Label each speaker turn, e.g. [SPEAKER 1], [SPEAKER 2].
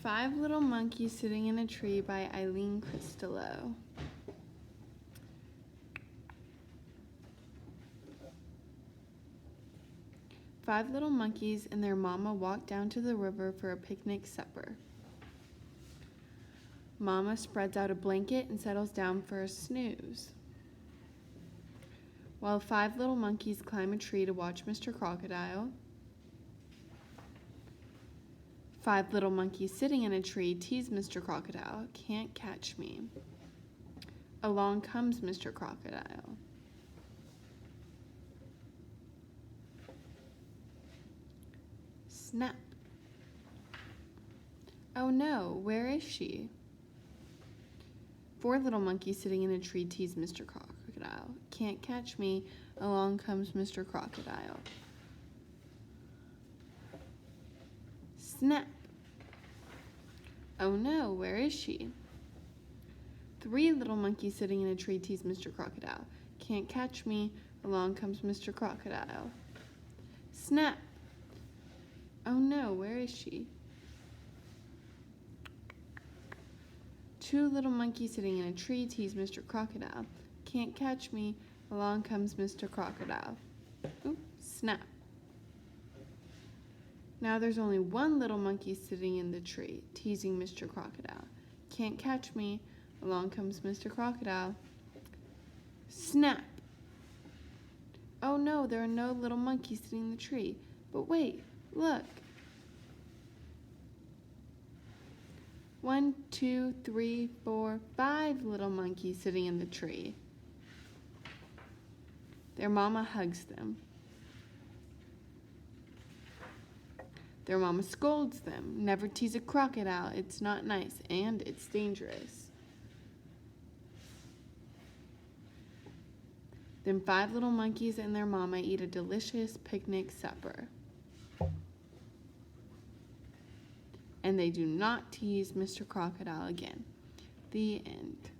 [SPEAKER 1] Five Little Monkeys Sitting in a Tree by Eileen Cristello. Five little monkeys and their mama walked down to the river for a picnic supper. Mama spreads out a blanket and settles down for a snooze, while five little monkeys climb a tree to watch Mr. Crocodile. Five little monkeys sitting in a tree tease Mr. Crocodile. Can't catch me. Along comes Mr. Crocodile. Snap. Oh no, where is she? Four little monkeys sitting in a tree tease Mr. Crocodile. Can't catch me. Along comes Mr. Crocodile. Snap. Oh no, where is she? Three little monkeys sitting in a tree tease Mr. Crocodile. Can't catch me. Along comes Mr. Crocodile. Snap. Oh no, where is she? Two little monkeys sitting in a tree tease Mr. Crocodile. Can't catch me. Along comes Mr. Crocodile. Ooh, snap. Now there's only one little monkey sitting in the tree, teasing Mr. Crocodile. Can't catch me. Along comes Mr. Crocodile. Snap. Oh no, there are no little monkeys sitting in the tree. But wait, look. 1, 2, 3, 4, 5 little monkeys sitting in the tree. Their mama hugs them. Their mama scolds them. Never tease a crocodile. It's not nice and it's dangerous. Then 5 little monkeys and their mama eat a delicious picnic supper. And they do not tease Mr. Crocodile again. The end.